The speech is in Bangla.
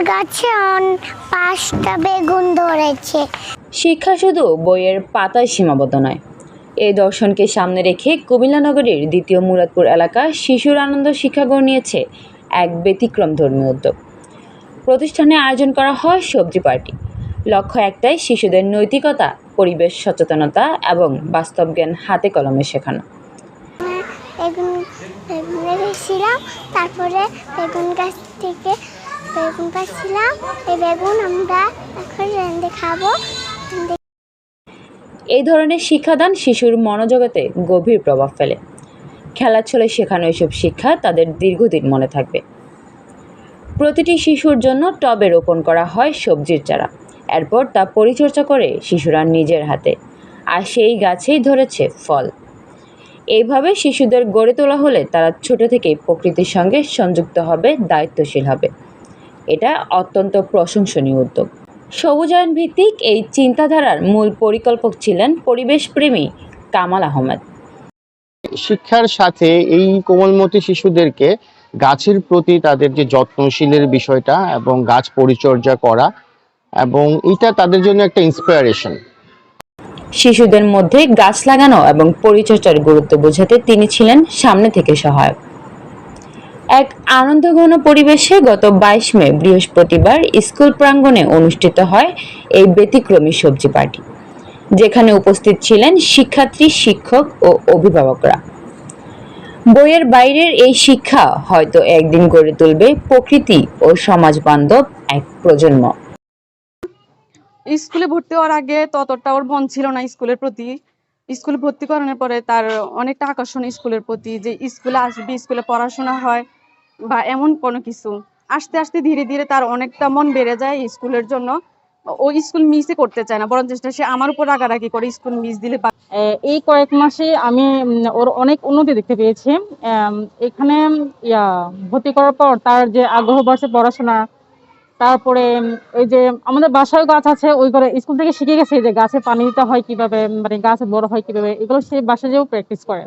গাছে 5টা বেগুন ধরেছে। শিক্ষা শুধু বইয়ের পাতায় সীমাবদ্ধ নয়। এই দর্শনকে সামনে রেখে কুমিল্লা নগরীর দ্বিতীয় মুরাদপুর এলাকা শিশুর আনন্দ শিক্ষাগৃহ নিয়েছে এক ব্যতিক্রম ধর্মীয় উদ্যোগ। প্রতিষ্ঠানে আয়োজন করা হয় সবজি পার্টি। লক্ষ্য একটাই, শিশুদের নৈতিকতা, পরিবেশ সচেতনতা এবং বাস্তব জ্ঞান হাতে কলমে শেখানো। বেগুনে গেছিলাম, তারপরে বেগুন গাছ থেকে বেগুন পাচ্ছিলাম। এই বেগুন আমরা এখন রেঁধে খাবো। এই ধরনের শিক্ষাদান শিশুর মনোজগতে গভীর প্রভাব ফেলে। খেলার ছলে শেখানো এসব শিক্ষা তাদের দীর্ঘদিন মনে থাকবে। প্রতিটি শিশুর জন্য টবে রোপণ করা হয় সবজির চারা। এরপর তা পরিচর্যা করে শিশুরা নিজের হাতে, আর সেই গাছেই ধরেছে ফল। এইভাবে শিশুদের গড়ে তোলা হলে তারা ছোট থেকেই প্রকৃতির সঙ্গে সংযুক্ত হবে, দায়িত্বশীল হবে। এটা অত্যন্ত প্রশংসনীয় উদ্যোগ। সবুজায়ন ভিত্তিক এই চিন্তাধারার মূল পরিকল্পক ছিলেন পরিবেশপ্রেমী কামাল আহমেদ। শিক্ষার সাথে এই কোমলমতি শিশুদেরকে গাছের প্রতি তাদের যে যত্নশীলের বিষয়টা এবং গাছ পরিচর্যা করা, এবং এটা তাদের জন্য একটা ইন্সপিরেশন। শিশুদের মধ্যে গাছ লাগানো এবং পরিচর্যার গুরুত্ব বোঝাতে তিনি ছিলেন সামনে থেকে সহায়ক। এক আনন্দঘন পরিবেশে গত 22 মে বৃহস্পতিবার স্কুল প্রাঙ্গণে অনুষ্ঠিত হয় এই ব্যতিক্রমী সবজি পার্টি, যেখানে উপস্থিত ছিলেন শিক্ষার্থী, শিক্ষক ও অভিভাবকরা। বইয়ের বাইরের এই শিক্ষা হয়তো একদিন গড়ে তুলবে প্রকৃতি ও সমাজ বান্ধব এক প্রজন্ম। স্কুলে ভর্তি হওয়ার আগে ততটা ওর মন ছিল না স্কুলের প্রতি। স্কুলে ভর্তি করানোর পরে তার অনেকটা আকর্ষণ স্কুলের প্রতি, যে স্কুলে আসবে, স্কুলে পড়াশোনা হয় বা এমন কোনো কিছু। আস্তে আস্তে ধীরে ধীরে তার অনেকটা মন বেড়ে যায় স্কুলের জন্য। ও স্কুল মিসই করতে চায় না, বরং চেষ্টা সে আমার উপর রাগারাগি করে স্কুল মিস দিলে। এই কয়েক মাসে আমি ওর অনেক উন্নতি দেখতে পেয়েছি। এখানে ভর্তি করার পর তার যে আগ্রহ বাড়ছে পড়াশোনা, তারপরে এই যে আমাদের বাসায় গাছ আছে, ওই করে স্কুল থেকে শিখে গেছে যে গাছে পানি দিতে হয় কিভাবে, মানে গাছ বড় হয় কিভাবে, এগুলো সে বাসায় যেও প্র্যাকটিস করে।